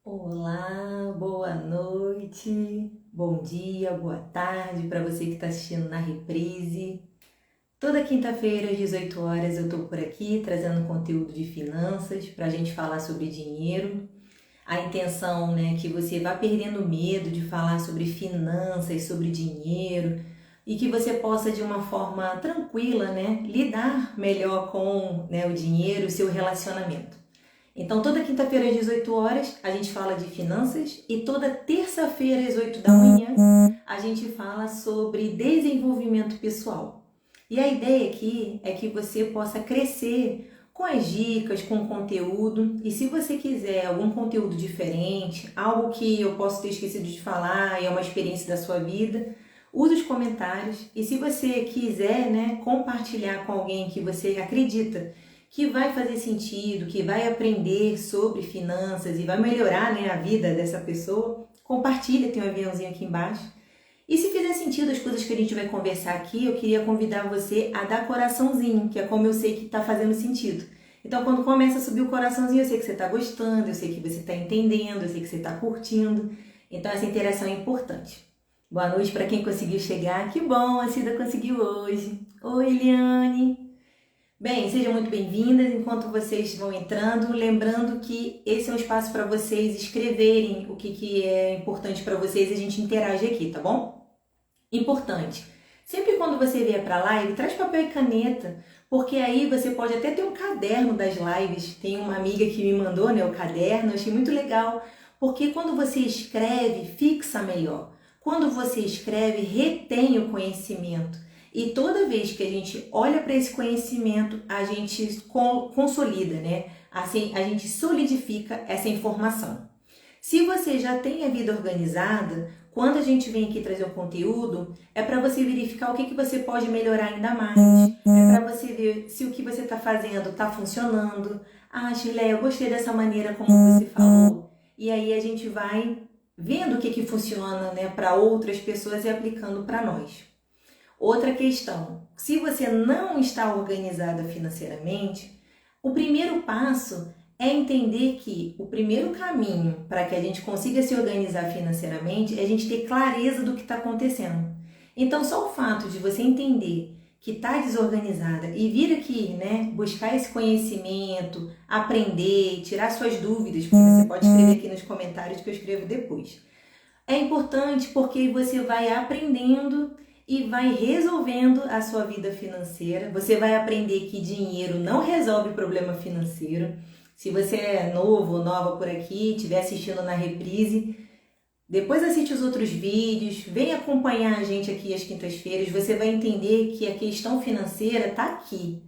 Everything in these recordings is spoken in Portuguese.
Olá, boa noite, bom dia, boa tarde para você que está assistindo na reprise. Toda quinta-feira às 18 horas eu estou por aqui trazendo conteúdo de finanças para a gente falar sobre dinheiro. A intenção, é que você vá perdendo medo de falar sobre finanças, sobre dinheiro e que você possa de uma forma tranquila, lidar melhor com, o dinheiro, o seu relacionamento. Então, toda quinta-feira às 18 horas a gente fala de finanças e toda terça-feira às 8 da manhã a gente fala sobre desenvolvimento pessoal. E a ideia aqui é que você possa crescer com as dicas, com o conteúdo. E se você quiser algum conteúdo diferente, algo que eu posso ter esquecido de falar e é uma experiência da sua vida, use os comentários. E se você quiser, compartilhar com alguém que você acredita que vai fazer sentido, que vai aprender sobre finanças e vai melhorar, a vida dessa pessoa, compartilha, tem um aviãozinho aqui embaixo. E se fizer sentido as coisas que a gente vai conversar aqui, eu queria convidar você a dar coraçãozinho, que é como eu sei que está fazendo sentido. Então, quando começa a subir o coraçãozinho, eu sei que você está gostando, eu sei que você está entendendo, eu sei que você está curtindo. Então, essa interação é importante. Boa noite para quem conseguiu chegar. Que bom, a Cida conseguiu hoje. Oi, Eliane. Bem, sejam muito bem-vindas. Enquanto vocês vão entrando, lembrando que esse é um espaço para vocês escreverem o que é importante para vocês e a gente interage aqui, tá bom? Importante. Sempre quando você vier para a live, traz papel e caneta, porque aí você pode até ter um caderno das lives. Tem uma amiga que me mandou, o caderno, eu achei muito legal, porque quando você escreve, fixa melhor. Quando você escreve, retém o conhecimento. E toda vez que a gente olha para esse conhecimento, a gente consolida, Assim, a gente solidifica essa informação. Se você já tem a vida organizada, quando a gente vem aqui trazer o conteúdo, é para você verificar o que você pode melhorar ainda mais. É para você ver se o que você está fazendo está funcionando. Ah, Chile, eu gostei dessa maneira como você falou. E aí a gente vai vendo o que funciona, para outras pessoas e aplicando para nós. Outra questão, se você não está organizada financeiramente, o primeiro passo é entender que o primeiro caminho para que a gente consiga se organizar financeiramente é a gente ter clareza do que está acontecendo. Então, só o fato de você entender que está desorganizada e vir aqui, buscar esse conhecimento, aprender, tirar suas dúvidas, porque você pode escrever aqui nos comentários que eu escrevo depois. É importante porque você vai aprendendo e vai resolvendo a sua vida financeira. Você vai aprender que dinheiro não resolve problema financeiro. Se você é novo ou nova por aqui, estiver assistindo na reprise, depois assiste os outros vídeos, vem acompanhar a gente aqui às quintas-feiras, você vai entender que a questão financeira está aqui.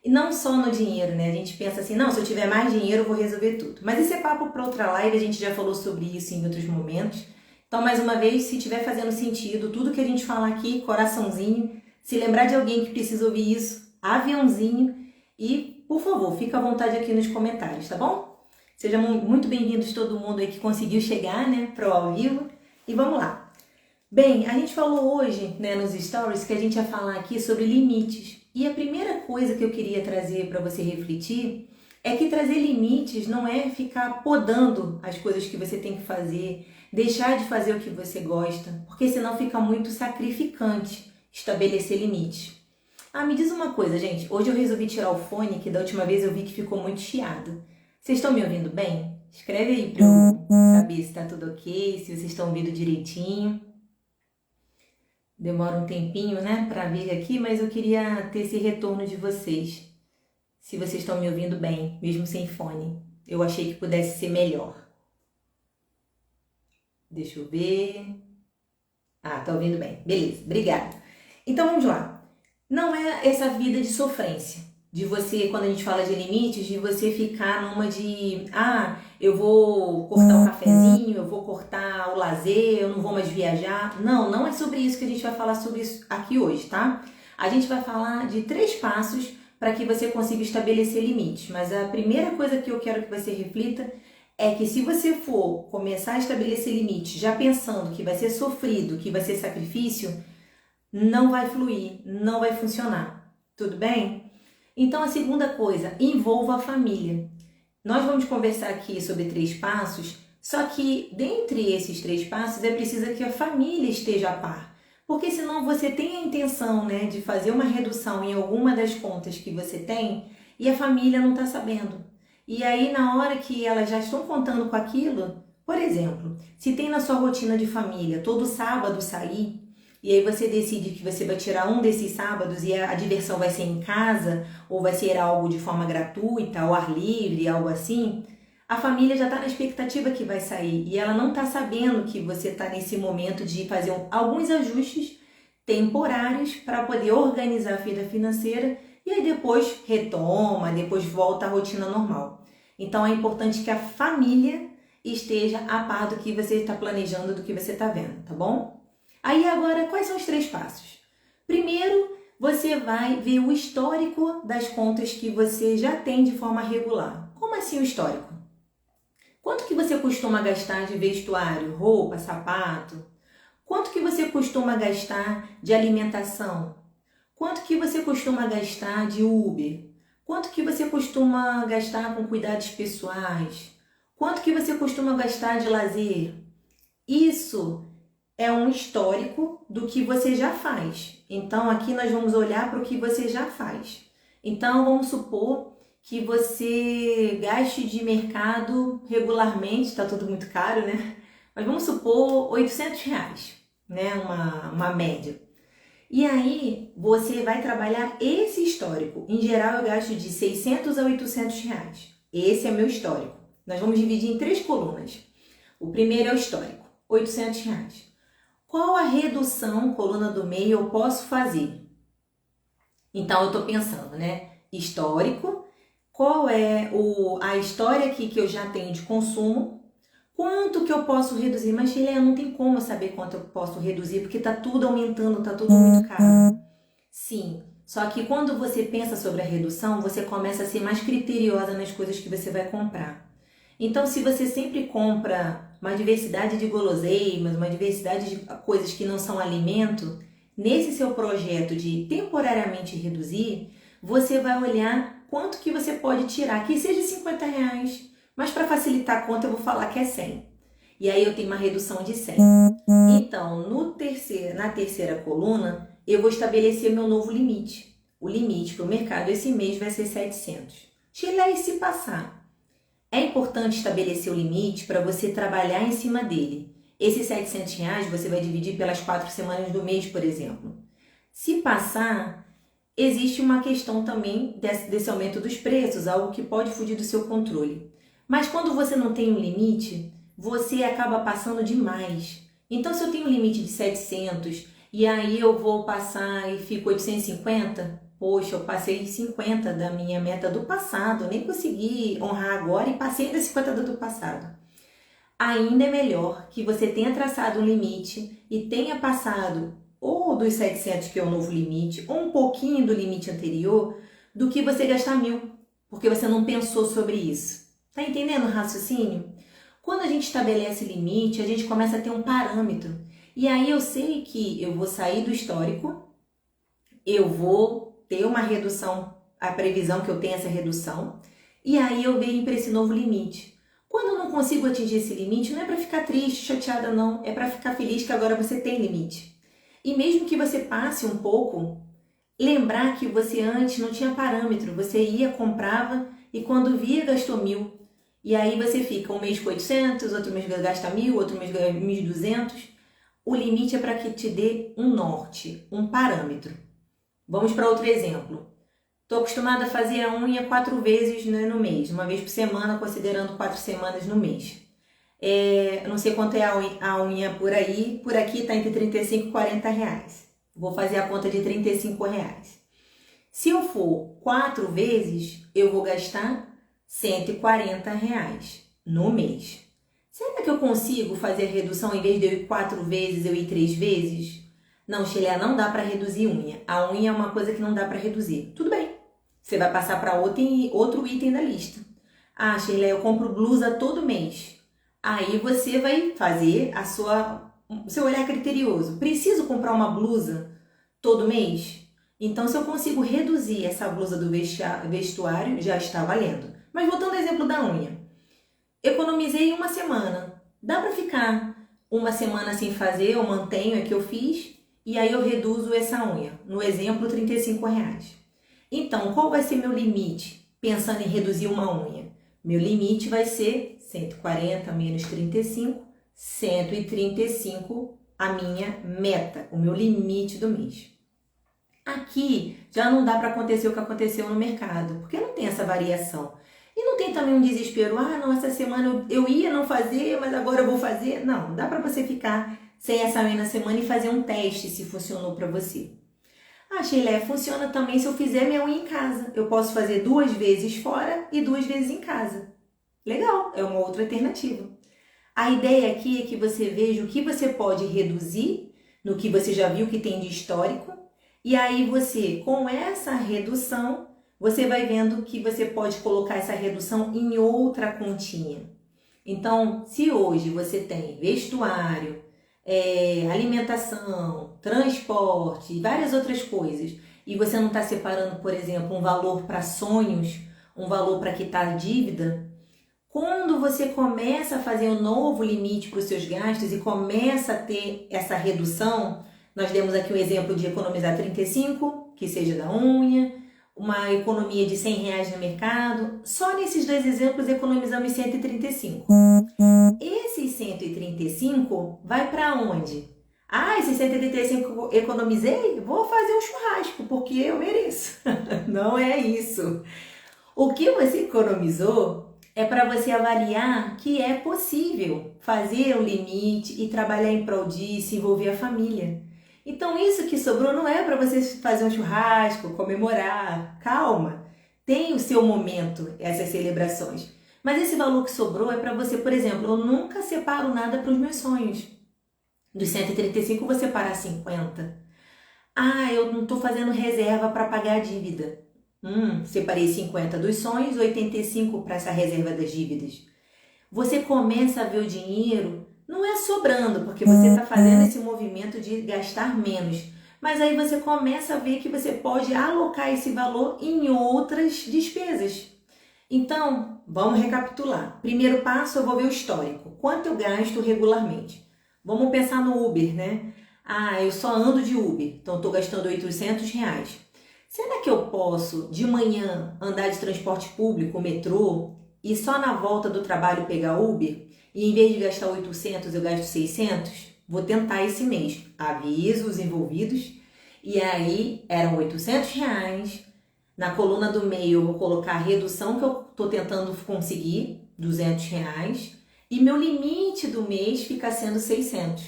E não só no dinheiro, A gente pensa assim, não, se eu tiver mais dinheiro eu vou resolver tudo. Mas esse é papo para outra live, a gente já falou sobre isso em outros momentos. Então, mais uma vez, se estiver fazendo sentido, tudo que a gente falar aqui, coraçãozinho, se lembrar de alguém que precisa ouvir isso, aviãozinho e, por favor, fica à vontade aqui nos comentários, tá bom? Sejam muito bem-vindos todo mundo aí que conseguiu chegar, para o ao vivo. E vamos lá. Bem, a gente falou hoje, nos stories, que a gente ia falar aqui sobre limites. E a primeira coisa que eu queria trazer para você refletir é que trazer limites não é ficar podando as coisas que você tem que fazer, deixar de fazer o que você gosta, porque senão fica muito sacrificante estabelecer limites. Ah, me diz uma coisa, gente. Hoje eu resolvi tirar o fone, que da última vez eu vi que ficou muito chiado. Vocês estão me ouvindo bem? Escreve aí para eu saber se está tudo ok, se vocês estão ouvindo direitinho. Demora um tempinho, para vir aqui, mas eu queria ter esse retorno de vocês. Se vocês estão me ouvindo bem, mesmo sem fone. Eu achei que pudesse ser melhor. Deixa eu ver. Ah, tá ouvindo bem. Beleza, obrigada. Então vamos lá. Não é essa vida de sofrência, de você, quando a gente fala de limites, de você ficar numa de, eu vou cortar o cafezinho, eu vou cortar o lazer, eu não vou mais viajar. Não, não é sobre isso que a gente vai falar sobre isso aqui hoje, tá? A gente vai falar de 3 passos para que você consiga estabelecer limites. Mas a primeira coisa que eu quero que você reflita é que se você for começar a estabelecer limites já pensando que vai ser sofrido, que vai ser sacrifício, não vai fluir, não vai funcionar. Tudo bem? Então a segunda coisa, envolva a família. Nós vamos conversar aqui sobre 3 passos, Só que, dentre esses 3 passos, é preciso que a família esteja a par. Porque senão você tem a intenção, né, de fazer uma redução em alguma das contas que você tem e a família não está sabendo. E aí, na hora que elas já estão contando com aquilo, por exemplo, se tem na sua rotina de família todo sábado sair, e aí você decide que você vai tirar um desses sábados e a diversão vai ser em casa, ou vai ser algo de forma gratuita, ao ar livre, algo assim, a família já está na expectativa que vai sair e ela não está sabendo que você está nesse momento de fazer alguns ajustes temporários para poder organizar a vida financeira e aí depois retoma, depois volta à rotina normal. Então é importante que a família esteja a par do que você está planejando, do que você está vendo, tá bom? Aí agora, quais são os 3 passos? Primeiro, você vai ver o histórico das contas que você já tem de forma regular. Como assim o histórico? Quanto que você costuma gastar de vestuário, roupa, sapato? Quanto que você costuma gastar de alimentação? Quanto que você costuma gastar de Uber? Quanto que você costuma gastar com cuidados pessoais? Quanto que você costuma gastar de lazer? Isso é um histórico do que você já faz. Então, aqui nós vamos olhar para o que você já faz. Então, vamos supor que você gaste de mercado regularmente, está tudo muito caro, né? Mas vamos supor R$ 800, né? Uma média. E aí, você vai trabalhar esse histórico. Em geral, eu gasto de R$ 600 a R$ 800. Esse é meu histórico. Nós vamos dividir em 3 colunas. O primeiro é o histórico, R$ 800. Qual a redução, coluna do meio, eu posso fazer? Então, eu estou pensando, né? Histórico, qual é a história aqui que eu já tenho de consumo, quanto que eu posso reduzir? Mas, Sheila, não tem como eu saber quanto eu posso reduzir, porque está tudo aumentando, está tudo muito caro. Sim, só que quando você pensa sobre a redução, você começa a ser mais criteriosa nas coisas que você vai comprar. Então, se você sempre compra uma diversidade de guloseimas, uma diversidade de coisas que não são alimento, nesse seu projeto de temporariamente reduzir, você vai olhar quanto que você pode tirar, que seja R$ 50, mas para facilitar a conta eu vou falar que é 100. E aí eu tenho uma redução de 100. Então, na terceira coluna, eu vou estabelecer meu novo limite. O limite para o mercado esse mês vai ser 700. Sheila, e se passar? É importante estabelecer o limite para você trabalhar em cima dele. Esses R$ 700 você vai dividir pelas 4 semanas do mês, por exemplo. Se passar, existe uma questão também desse aumento dos preços, algo que pode fugir do seu controle. Mas quando você não tem um limite, você acaba passando demais. Então, se eu tenho um limite de 700 e aí eu vou passar e fico 850, poxa, eu passei 50 da minha meta do passado, nem consegui honrar agora e passei ainda 50 do passado. Ainda é melhor que você tenha traçado um limite e tenha passado ou dos 700, que é o novo limite, ou um pouquinho do limite anterior, do que você gastar 1.000, porque você não pensou sobre isso. Tá entendendo o raciocínio? Quando a gente estabelece limite, a gente começa a ter um parâmetro. E aí eu sei que eu vou sair do histórico, eu vou ter uma redução, a previsão que eu tenho essa redução, e aí eu venho para esse novo limite. Quando eu não consigo atingir esse limite, não é para ficar triste, chateada não, é para ficar feliz que agora você tem limite. E mesmo que você passe um pouco, lembrar que você antes não tinha parâmetro, você ia, comprava e quando via gastou 1.000. E aí você fica um mês com 800, outro mês gasta 1.000, outro mês 1.200. O limite é para que te dê um norte, um parâmetro. Vamos para outro exemplo. Estou acostumada a fazer a unha 4 vezes no mês, uma vez por semana, considerando 4 semanas no mês. Não sei quanto é a unha por aí, por aqui está entre 35 e 40 reais. Vou fazer a conta de 35 reais. Se eu for 4 vezes, eu vou gastar 140 reais no mês. Será que eu consigo fazer a redução, em vez de eu ir 4 vezes, eu ir 3 vezes? Não, Sheila, não dá para reduzir unha. A unha é uma coisa que não dá para reduzir. Tudo bem, você vai passar para outro item da lista. Ah, Sheila, eu compro blusa todo mês. Aí você vai fazer o seu olhar criterioso. Preciso comprar uma blusa todo mês? Então, se eu consigo reduzir essa blusa do vestuário, já está valendo. Mas voltando ao exemplo da unha. Economizei reduzir em uma semana. Dá para ficar uma semana sem fazer, eu mantenho a que eu fiz e aí eu reduzo essa unha. No exemplo, R$35. Então, qual vai ser meu limite pensando em reduzir uma unha? Meu limite vai ser 140 menos 35, 135 a minha meta, o meu limite do mês. Aqui já não dá para acontecer o que aconteceu no mercado, porque não tem essa variação. E não tem também um desespero, não, essa semana eu ia não fazer, mas agora eu vou fazer. Não, dá para você ficar sem essa unha na semana e fazer um teste se funcionou para você. Sheila, funciona também se eu fizer minha unha em casa. Eu posso fazer 2 vezes fora e 2 vezes em casa. Legal, é uma outra alternativa. A ideia aqui é que você veja o que você pode reduzir no que você já viu que tem de histórico. E aí você, com essa redução, você vai vendo que você pode colocar essa redução em outra continha. Então, se hoje você tem vestuário, alimentação, transporte e várias outras coisas, e você não está separando, por exemplo, um valor para sonhos, um valor para quitar dívida, quando você começa a fazer um novo limite para os seus gastos e começa a ter essa redução, nós demos aqui um exemplo de economizar 35, que seja da unha, uma economia de R$100 no mercado. Só nesses 2 exemplos economizamos 135. Esses 135 vai para onde? Esses 135 economizei? Vou fazer um churrasco, porque eu mereço. Não é isso. O que você economizou é para você avaliar que é possível fazer um limite e trabalhar em prol disso, envolver a família. Então isso que sobrou não é para você fazer um churrasco, comemorar. Calma, tem o seu momento essas celebrações. Mas esse valor que sobrou é para você, por exemplo, eu nunca separo nada para os meus sonhos. Dos 135 eu vou separar 50. Eu não estou fazendo reserva para pagar a dívida. Separei 50 dos sonhos, 85 para essa reserva das dívidas. Você começa a ver o dinheiro, não é sobrando, porque você está fazendo esse movimento de gastar menos. Mas aí você começa a ver que você pode alocar esse valor em outras despesas. Então, vamos recapitular. Primeiro passo, eu vou ver o histórico. Quanto eu gasto regularmente? Vamos pensar no Uber, né? Eu só ando de Uber, então estou gastando R$800. Será que eu posso, de manhã, andar de transporte público, metrô, e só na volta do trabalho pegar Uber? E em vez de gastar 800, eu gasto 600? Vou tentar esse mês. Aviso os envolvidos. E aí, eram R$800. Na coluna do meio, eu vou colocar a redução que eu estou tentando conseguir, R$200. E meu limite do mês fica sendo 600.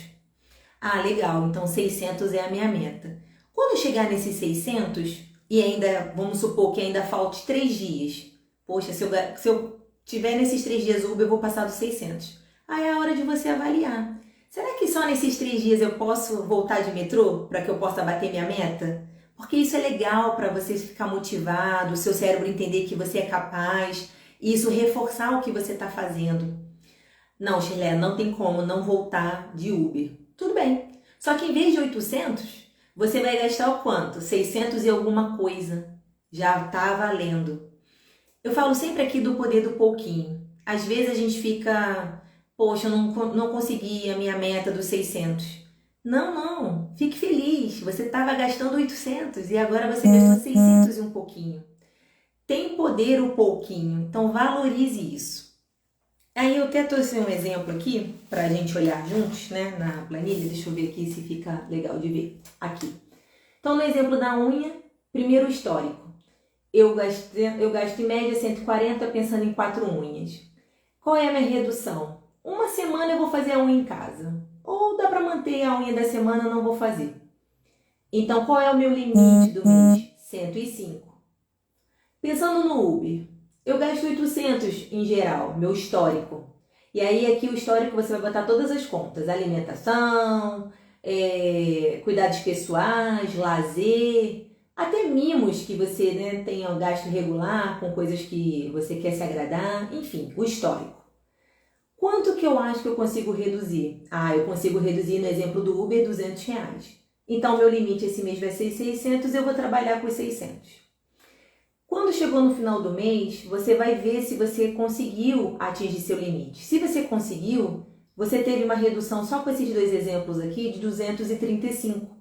Legal, então 600 é a minha meta. Quando eu chegar nesses 600, e ainda, vamos supor que ainda falte 3 dias. Poxa, se eu tiver nesses 3 dias Uber, eu vou passar dos 600. Aí é a hora de você avaliar. Será que só nesses 3 dias eu posso voltar de metrô para que eu possa bater minha meta? Porque isso é legal para você ficar motivado, o seu cérebro entender que você é capaz, e isso reforçar o que você está fazendo. Não, Sheila, não tem como não voltar de Uber. Tudo bem. Só que em vez de 800, você vai gastar o quanto? 600 e alguma coisa. Já está valendo. Eu falo sempre aqui do poder do pouquinho. Às vezes a gente fica, poxa, eu não consegui a minha meta dos 600. Não, fique feliz. Você estava gastando 800 e agora você gastou 600 e um pouquinho. Tem poder o pouquinho, então valorize isso. Aí eu até trouxe um exemplo aqui para a gente olhar juntos, né, na planilha. Deixa eu ver aqui se fica legal de ver. Aqui. Então, no exemplo da unha, primeiro o histórico. Eu gasto em média 140 pensando em 4 unhas. Qual é a minha redução? Uma semana eu vou fazer a unha em casa. Ou dá para manter a unha da semana, não vou fazer. Então, qual é o meu limite do mês? 105. Pensando no Uber, eu gasto 800 em geral, meu histórico. E aí aqui o histórico você vai botar todas as contas. Alimentação, cuidados pessoais, lazer, até mimos que você, né, tenha um gasto regular com coisas que você quer se agradar. Enfim, o histórico. Quanto que eu acho que eu consigo reduzir? Eu consigo reduzir no exemplo do Uber R$200. Então meu limite esse mês vai ser 600, eu vou trabalhar com os 600. Quando chegou no final do mês, você vai ver se você conseguiu atingir seu limite. Se você conseguiu, você teve uma redução só com esses dois exemplos aqui de 235.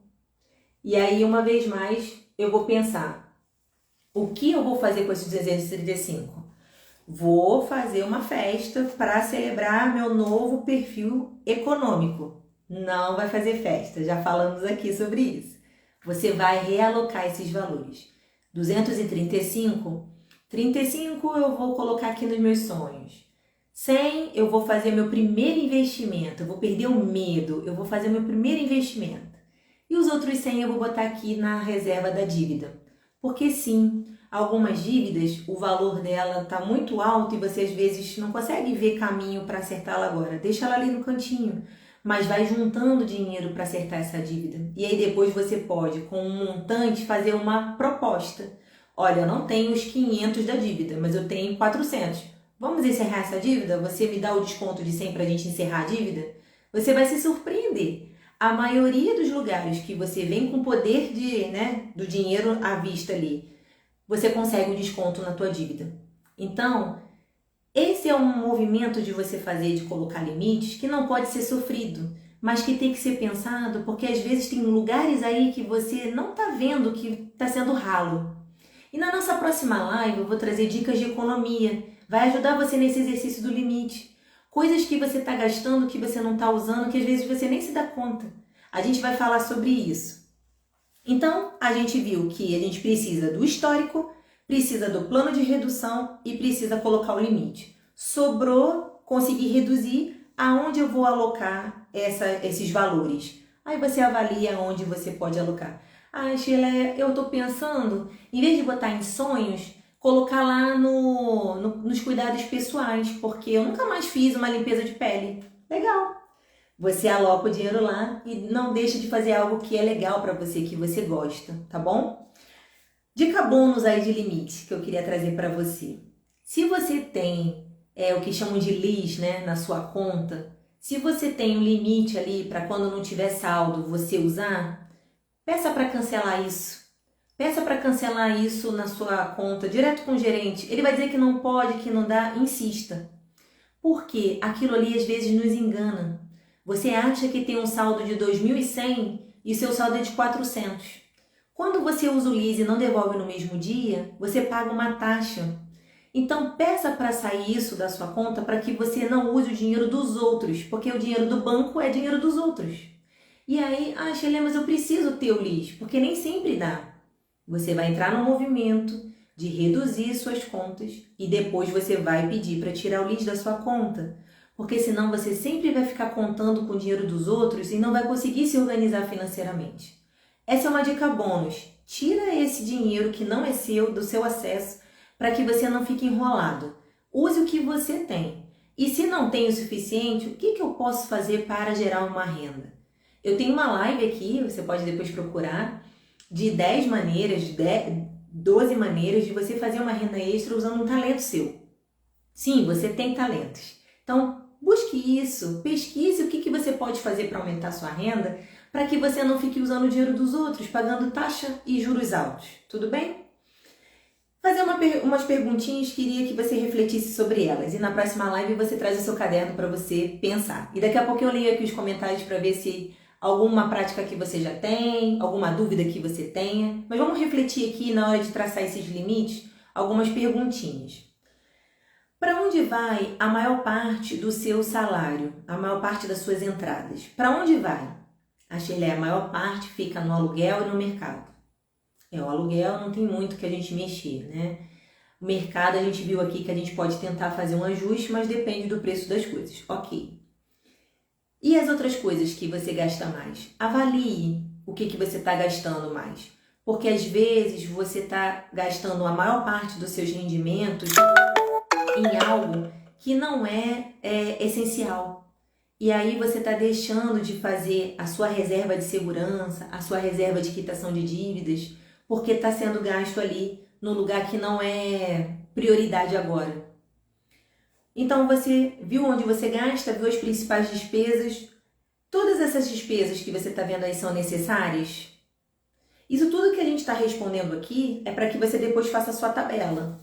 E aí, uma vez mais, eu vou pensar, o que eu vou fazer com esses 235? Vou fazer uma festa para celebrar meu novo perfil econômico. Não vai fazer festa, já falamos aqui sobre isso. Você vai realocar esses valores. 235, 35 eu vou colocar aqui nos meus sonhos. 100 eu vou fazer meu primeiro investimento, eu vou perder o medo, eu vou fazer meu primeiro investimento. E os outros 100 eu vou botar aqui na reserva da dívida. Porque sim, algumas dívidas, o valor dela está muito alto e você às vezes não consegue ver caminho para acertá-la agora. Deixa ela ali no cantinho, mas vai juntando dinheiro para acertar essa dívida. E aí depois você pode, com um montante, fazer uma proposta. Olha, eu não tenho os 500 da dívida, mas eu tenho 400. Vamos encerrar essa dívida? Você me dá o desconto de 100 para a gente encerrar a dívida? Você vai se surpreender. A maioria dos lugares que você vem com poder do dinheiro à vista ali, você consegue um desconto na tua dívida. Então, esse é um movimento de você fazer, de colocar limites, que não pode ser sofrido, mas que tem que ser pensado, porque às vezes tem lugares aí que você não está vendo que está sendo ralo. E na nossa próxima live eu vou trazer dicas de economia, vai ajudar você nesse exercício do limite. Coisas que você está gastando, que você não está usando, que às vezes você nem se dá conta. A gente vai falar sobre isso. Então, a gente viu que a gente precisa do histórico, precisa do plano de redução e precisa colocar o limite. Sobrou, conseguir reduzir, aonde eu vou alocar esses valores. Aí você avalia onde você pode alocar. Ah, Sheila, eu estou pensando, em vez de botar em sonhos, colocar lá nos cuidados pessoais, porque eu nunca mais fiz uma limpeza de pele. Legal! Você aloca o dinheiro lá e não deixa de fazer algo que é legal para você, que você gosta, tá bom? Dica bônus aí de limite que eu queria trazer para você. Se você tem o que chamam de lis, na sua conta, se você tem um limite ali para quando não tiver saldo você usar, peça para cancelar isso. Peça para cancelar isso na sua conta, direto com o gerente. Ele vai dizer que não pode, que não dá, insista. Porque aquilo ali às vezes nos engana. Você acha que tem um saldo de 2.100 e seu saldo é de 400. Quando você usa o LIS e não devolve no mesmo dia, você paga uma taxa. Então peça para sair isso da sua conta para que você não use o dinheiro dos outros, porque o dinheiro do banco é dinheiro dos outros. E aí, Sheila, mas eu preciso ter o LIS, porque nem sempre dá. Você vai entrar no movimento de reduzir suas contas e depois você vai pedir para tirar o LIS da sua conta. Porque senão você sempre vai ficar contando com o dinheiro dos outros e não vai conseguir se organizar financeiramente. Essa é uma dica bônus. Tira esse dinheiro que não é seu, do seu acesso, para que você não fique enrolado. Use o que você tem. E se não tem o suficiente, o que eu posso fazer para gerar uma renda? Eu tenho uma live aqui, você pode depois procurar, de 10 maneiras, 12 maneiras de você fazer uma renda extra usando um talento seu. Sim, você tem talentos. Então, busque isso, pesquise o que você pode fazer para aumentar sua renda, para que você não fique usando o dinheiro dos outros, pagando taxa e juros altos. Tudo bem? Fazer umas perguntinhas, queria que você refletisse sobre elas. E na próxima live você traz o seu caderno para você pensar. E daqui a pouco eu leio aqui os comentários para ver se alguma prática que você já tem, alguma dúvida que você tenha. Mas vamos refletir aqui na hora de traçar esses limites, algumas perguntinhas. Para onde vai a maior parte do seu salário, a maior parte das suas entradas? Para onde vai? A maior parte fica no aluguel e no mercado. O aluguel não tem muito que a gente mexer, O mercado a gente viu aqui que a gente pode tentar fazer um ajuste, mas depende do preço das coisas. Ok. E as outras coisas que você gasta mais? Avalie o que você está gastando mais. Porque às vezes você está gastando a maior parte dos seus rendimentos em algo que não é essencial. E aí você está deixando de fazer a sua reserva de segurança, a sua reserva de quitação de dívidas, porque está sendo gasto ali no lugar que não é prioridade agora. Então você viu onde você gasta, viu as principais despesas. Todas essas despesas que você está vendo aí são necessárias? Isso tudo que a gente está respondendo aqui é para que você depois faça a sua tabela.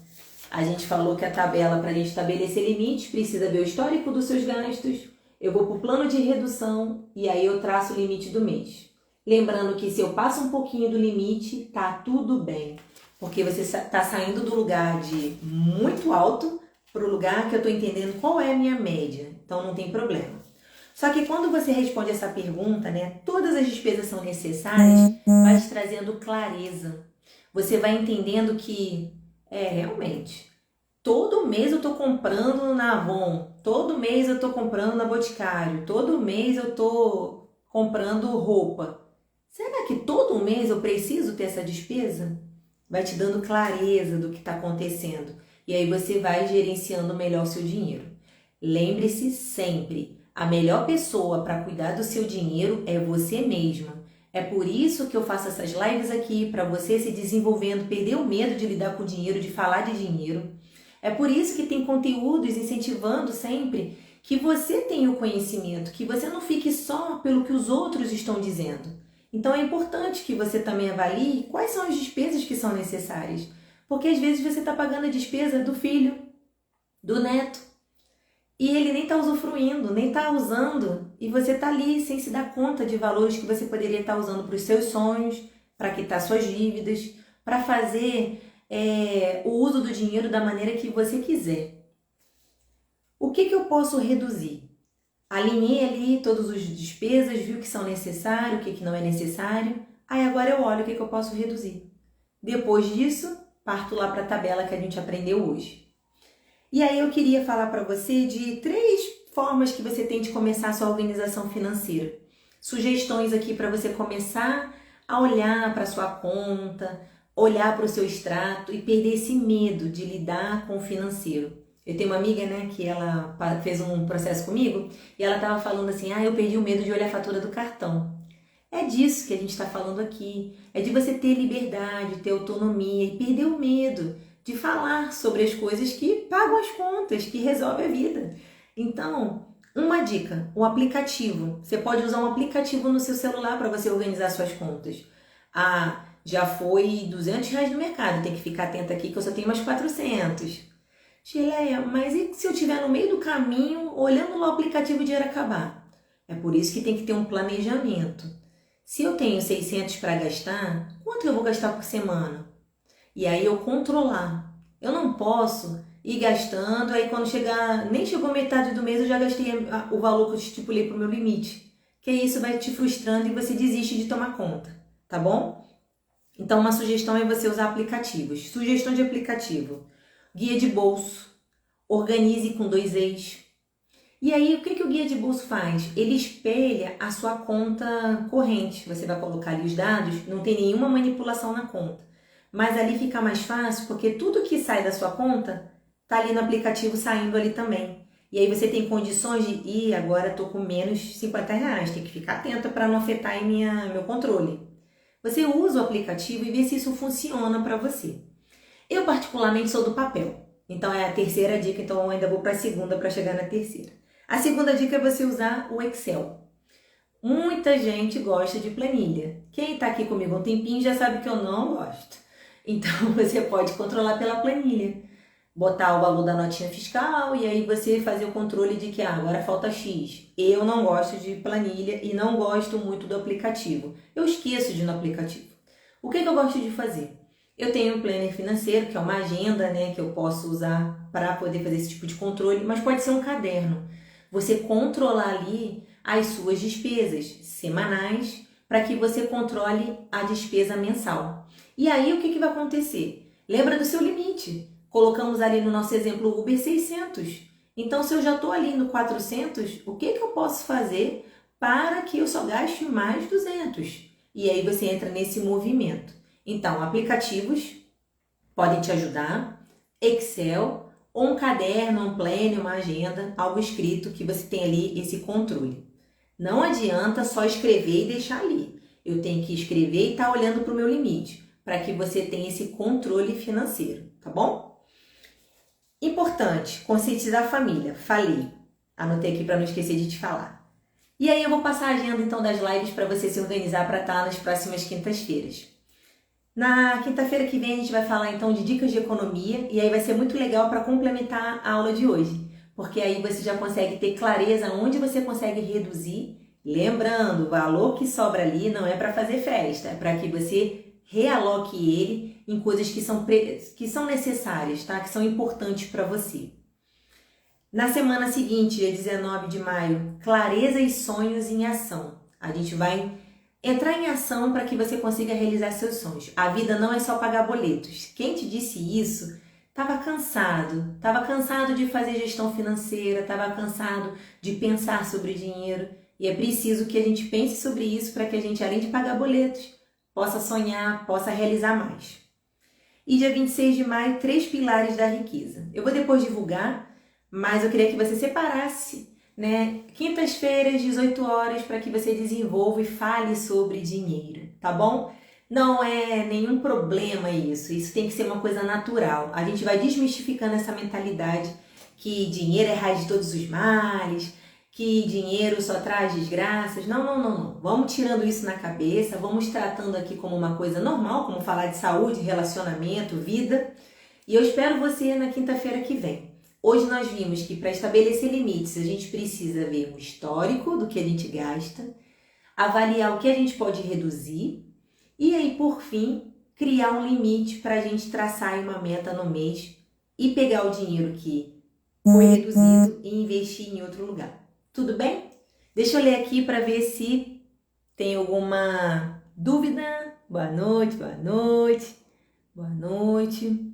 A gente falou que a tabela, para a gente estabelecer limites, precisa ver o histórico dos seus gastos. Eu vou para o plano de redução e aí eu traço o limite do mês. Lembrando que se eu passo um pouquinho do limite, tá tudo bem. Porque você está saindo do lugar de muito alto para o lugar que eu estou entendendo qual é a minha média. Então não tem problema. Só que quando você responde essa pergunta, né, todas as despesas são necessárias, vai te trazendo clareza. Você vai entendendo que, realmente, todo mês eu estou comprando na Avon, todo mês eu estou comprando na Boticário, todo mês eu estou comprando roupa. Será que todo mês eu preciso ter essa despesa? Vai te dando clareza do que está acontecendo. E aí você vai gerenciando melhor o seu dinheiro. Lembre-se sempre, a melhor pessoa para cuidar do seu dinheiro é você mesma. É por isso que eu faço essas lives aqui, para você se desenvolvendo, perder o medo de lidar com o dinheiro, de falar de dinheiro. É por isso que tem conteúdos incentivando sempre que você tenha o conhecimento, que você não fique só pelo que os outros estão dizendo. Então é importante que você também avalie quais são as despesas que são necessárias. Porque às vezes você está pagando a despesa do filho, do neto, e ele nem está usufruindo, nem está usando, e você está ali sem se dar conta de valores que você poderia estar usando para os seus sonhos, para quitar suas dívidas, para fazer o uso do dinheiro da maneira que você quiser. O que eu posso reduzir? Alinhei ali todas as despesas, viu que são necessários, o que não é necessário. Aí agora eu olho o que eu posso reduzir. Depois disso, parto lá para a tabela que a gente aprendeu hoje. E aí eu queria falar para você de 3 formas que você tem de começar a sua organização financeira. Sugestões aqui para você começar a olhar para a sua conta, olhar para o seu extrato e perder esse medo de lidar com o financeiro. Eu tenho uma amiga, né, que ela fez um processo comigo e ela estava falando assim, eu perdi o medo de olhar a fatura do cartão. É disso que a gente está falando aqui, é de você ter liberdade, ter autonomia e perder o medo de falar sobre as coisas que pagam as contas, que resolvem a vida. Então, uma dica, o aplicativo. Você pode usar um aplicativo no seu celular para você organizar suas contas. Já foi R$ 200 no mercado, tem que ficar atenta aqui que eu só tenho mais 400. Gileia, mas e se eu estiver no meio do caminho, olhando no aplicativo e o dinheiro acabar? É por isso que tem que ter um planejamento. Se eu tenho 600 para gastar, quanto eu vou gastar por semana? E aí eu controlar. Eu não posso ir gastando, aí quando nem chegou metade do mês eu já gastei o valor que eu estipulei para o meu limite. Que isso vai te frustrando e você desiste de tomar conta, tá bom? Então uma sugestão é você usar aplicativos. Sugestão de aplicativo. Guia de bolso. Organize com 2 eixos. E aí o que o guia de bolso faz? Ele espelha a sua conta corrente. Você vai colocar ali os dados, não tem nenhuma manipulação na conta. Mas ali fica mais fácil porque tudo que sai da sua conta está ali no aplicativo saindo ali também. E aí você tem condições de agora estou com menos R$ 50, tem que ficar atenta para não afetar aí meu controle. Você usa o aplicativo e vê se isso funciona para você. Eu particularmente sou do papel, então é a terceira dica, então eu ainda vou para a segunda para chegar na terceira. A segunda dica é você usar o Excel. Muita gente gosta de planilha. Quem está aqui comigo há um tempinho já sabe que eu não gosto. Então você pode controlar pela planilha. Botar o valor da notinha fiscal e aí você fazer o controle de que agora falta X. Eu não gosto de planilha e não gosto muito do aplicativo. Eu esqueço de ir no aplicativo. O que eu gosto de fazer? Eu tenho um planner financeiro, que é uma agenda, né, que eu posso usar para poder fazer esse tipo de controle, mas pode ser um caderno. Você controlar ali as suas despesas semanais para que você controle a despesa mensal. E aí o que vai acontecer? Lembra do seu limite. Colocamos ali no nosso exemplo Uber 600. Então, se eu já estou ali no 400, o que eu posso fazer para que eu só gaste mais 200? E aí você entra nesse movimento. Então, aplicativos podem te ajudar, Excel, ou um caderno, um planner, uma agenda, algo escrito que você tem ali esse controle. Não adianta só escrever e deixar ali. Eu tenho que escrever e estar olhando para o meu limite, para que você tenha esse controle financeiro, tá bom? Importante, conscientizar a família. Falei. Anotei aqui para não esquecer de te falar. E aí eu vou passar a agenda então das lives para você se organizar para estar nas próximas quintas-feiras. Na quinta-feira que vem a gente vai falar então de dicas de economia e aí vai ser muito legal para complementar a aula de hoje, porque aí você já consegue ter clareza onde você consegue reduzir. Lembrando, o valor que sobra ali não é para fazer festa, é para que você realoque ele em coisas que são necessárias, tá? Que são importantes para você. Na semana seguinte, dia 19 de maio, clareza e sonhos em ação. A gente vai entrar em ação para que você consiga realizar seus sonhos. A vida não é só pagar boletos. Quem te disse isso estava cansado de fazer gestão financeira, estava cansado de pensar sobre dinheiro. E é preciso que a gente pense sobre isso para que a gente, além de pagar boletos, possa sonhar, possa realizar mais. E dia 26 de maio, 3 pilares da riqueza. Eu vou depois divulgar, mas eu queria que você separasse, né? Quintas-feiras, 18 horas, para que você desenvolva e fale sobre dinheiro, tá bom? Não é nenhum problema isso tem que ser uma coisa natural. A gente vai desmistificando essa mentalidade que dinheiro é raiz de todos os males, que dinheiro só traz desgraças. Não. Vamos tirando isso na cabeça, vamos tratando aqui como uma coisa normal, como falar de saúde, relacionamento, vida. E eu espero você na quinta-feira que vem. Hoje nós vimos que para estabelecer limites a gente precisa ver o histórico do que a gente gasta, avaliar o que a gente pode reduzir e aí, por fim, criar um limite para a gente traçar uma meta no mês e pegar o dinheiro que foi reduzido e investir em outro lugar. Tudo bem? Deixa eu ler aqui para ver se tem alguma dúvida. Boa noite, boa noite, boa noite.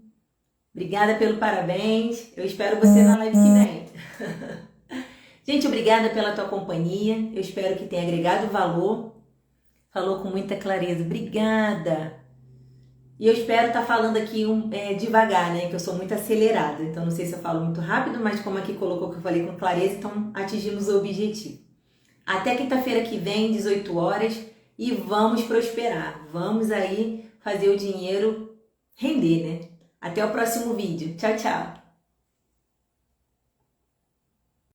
Obrigada pelo parabéns. Eu espero você na live que vem. Gente, obrigada pela tua companhia. Eu espero que tenha agregado valor. Falou com muita clareza. Obrigada. E eu espero estar falando aqui devagar, né? Que eu sou muito acelerada. Então, não sei se eu falo muito rápido, mas como aqui colocou que eu falei com clareza, então atingimos o objetivo. Até quinta-feira que vem, 18 horas, e vamos prosperar. Vamos aí fazer o dinheiro render, né? Até o próximo vídeo. Tchau, tchau!